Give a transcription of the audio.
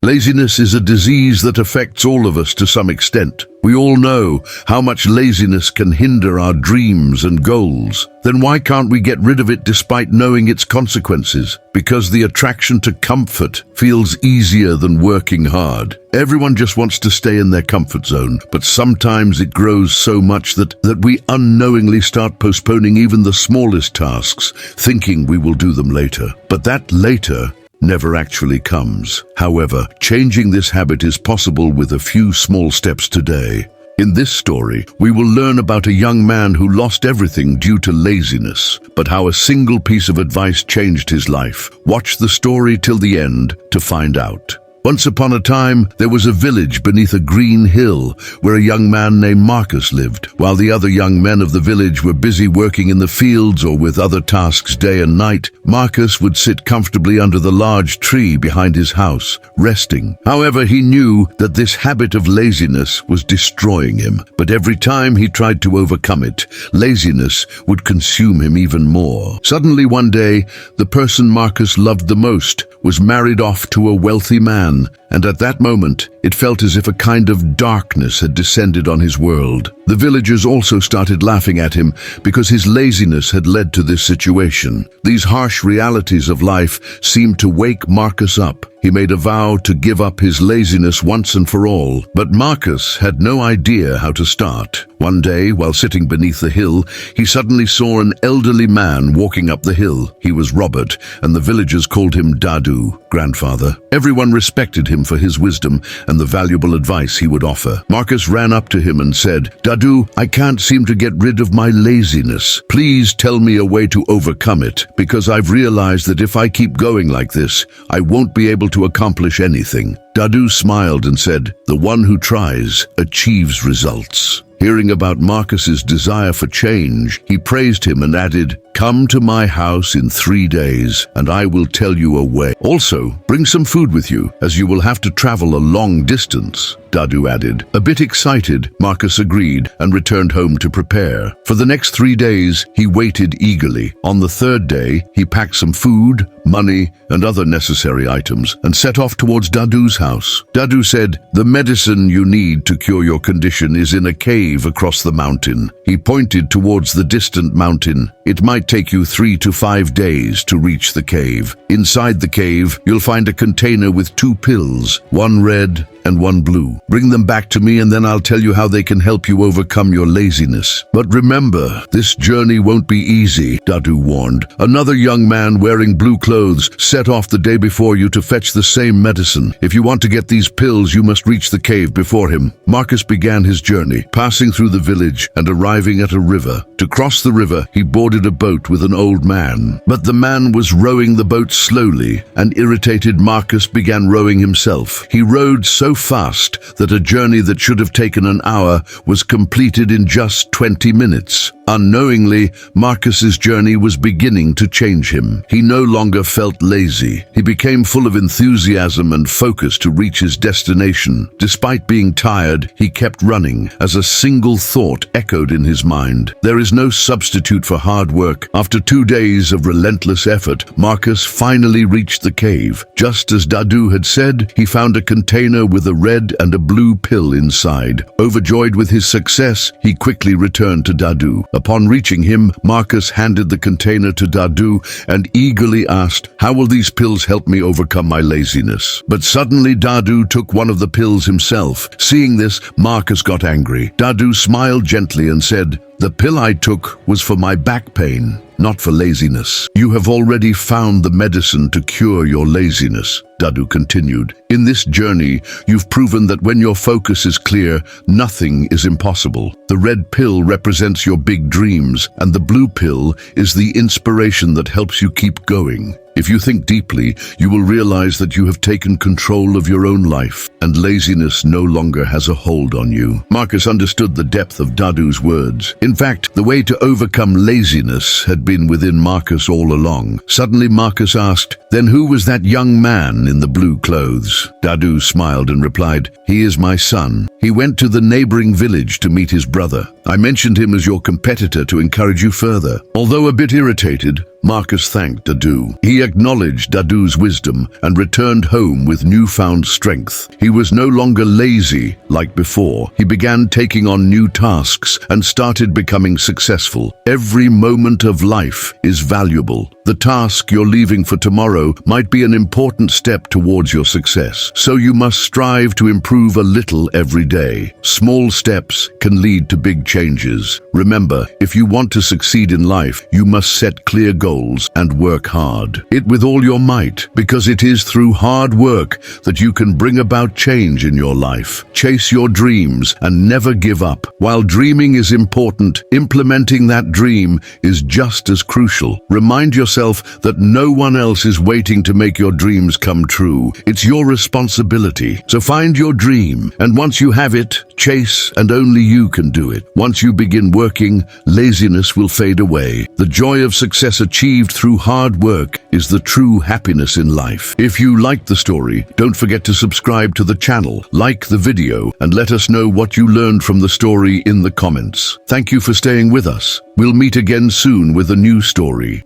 Laziness is a disease that affects all of us to some extent. We all know how much laziness can hinder our dreams and goals. Then why can't we get rid of it despite knowing its consequences? Because the attraction to comfort feels easier than working hard. Everyone just wants to stay in their comfort zone, but sometimes it grows so much that we unknowingly start postponing even the smallest tasks, thinking we will do them later. But that later never actually comes. However, changing this habit is possible with a few small steps today. In this story, we will learn about a young man who lost everything due to laziness, but how a single piece of advice changed his life. Watch the story till the end to find out. Once upon a time, there was a village beneath a green hill where a young man named Marcus lived. While the other young men of the village were busy working in the fields or with other tasks day and night, Marcus would sit comfortably under the large tree behind his house, resting. However, he knew that this habit of laziness was destroying him. But every time he tried to overcome it, laziness would consume him even more. Suddenly one day, the person Marcus loved the most was married off to a wealthy man, and at that moment, it felt as if a kind of darkness had descended on his world. The villagers also started laughing at him because his laziness had led to this situation. These harsh realities of life seemed to wake Marcus up. He made a vow to give up his laziness once and for all, but Marcus had no idea how to start. One day, while sitting beneath the hill, he suddenly saw an elderly man walking up the hill. He was Robert, and the villagers called him Dadu, grandfather. Everyone respected him for his wisdom and the valuable advice he would offer. Marcus ran up to him and said, "Dadu, I can't seem to get rid of my laziness. Please tell me a way to overcome it, because I've realized that if I keep going like this, I won't be able to accomplish anything." Dadu smiled and said, "The one who tries achieves results." Hearing about Marcus's desire for change, he praised him and added, "Come to my house in 3 days, and I will tell you a way. Also, bring some food with you, as you will have to travel a long distance," Dadu added. A bit excited, Marcus agreed and returned home to prepare. For the next 3 days, he waited eagerly. On the third day, he packed some food, money, and other necessary items and set off towards Dadu's house. Dadu said, "The medicine you need to cure your condition is in a cave across the mountain." He pointed towards the distant mountain. "It might take you 3 to 5 days to reach the cave. Inside the cave, you'll find a container with 2 pills, one red and one blue. Bring them back to me and then I'll tell you how they can help you overcome your laziness. But remember, this journey won't be easy," Dadu warned. "Another young man wearing blue clothes set off the day before you to fetch the same medicine. If you want to get these pills, you must reach the cave before him." Marcus began his journey, passing through the village and arriving at a river. To cross the river, he boarded a boat with an old man. But the man was rowing the boat slowly, and irritated Marcus began rowing himself. He rowed so fast that a journey that should have taken an hour was completed in just 20 minutes. Unknowingly, Marcus's journey was beginning to change him. He no longer felt lazy. He became full of enthusiasm and focus to reach his destination. Despite being tired, he kept running as a single thought echoed in his mind. There is no substitute for hard work. After 2 days of relentless effort, Marcus finally reached the cave. Just as Dadu had said, he found a container with a red and a blue pill inside. Overjoyed with his success, he quickly returned to Dadu. Upon reaching him, Marcus handed the container to Dadu and eagerly asked, "How will these pills help me overcome my laziness?" But suddenly Dadu took one of the pills himself. Seeing this, Marcus got angry. Dadu smiled gently and said, "The pill I took was for my back pain, not for laziness. You have already found the medicine to cure your laziness," Dadu continued. "In this journey, you've proven that when your focus is clear, nothing is impossible. The red pill represents your big dreams, and the blue pill is the inspiration that helps you keep going. If you think deeply, you will realize that you have taken control of your own life, and laziness no longer has a hold on you." Marcus understood the depth of Dadu's words. In fact, the way to overcome laziness had been within Marcus all along. Suddenly Marcus asked, "Then who was that young man in the blue clothes?" Dadu smiled and replied, "He is my son. He went to the neighboring village to meet his brother. I mentioned him as your competitor to encourage you further. Although a bit irritated, Marcus thanked Dadu. He acknowledged Dadu's wisdom and returned home with newfound strength. He was no longer lazy like before. He began taking on new tasks and started becoming successful. Every moment of life is valuable. The task you're leaving for tomorrow might be an important step towards your success, so you must strive to improve a little every day. Small steps can lead to big changes. Remember, if you want to succeed in life, you must set clear goals and work hard. It with all your might, because it is through hard work that you can bring about change in your life. Chase your dreams and never give up. While dreaming is important, implementing that dream is just as crucial. Remind yourself that no one else is waiting to make your dreams come true. It's your responsibility. So find your dream, and once you have it, chase, and only you can do it. Once you begin working, laziness will fade away. The joy of success achieved through hard work is the true happiness in life. If you liked the story, don't forget to subscribe to the channel, like the video, and let us know what you learned from the story in the comments. Thank you for staying with us. We'll meet again soon with a new story.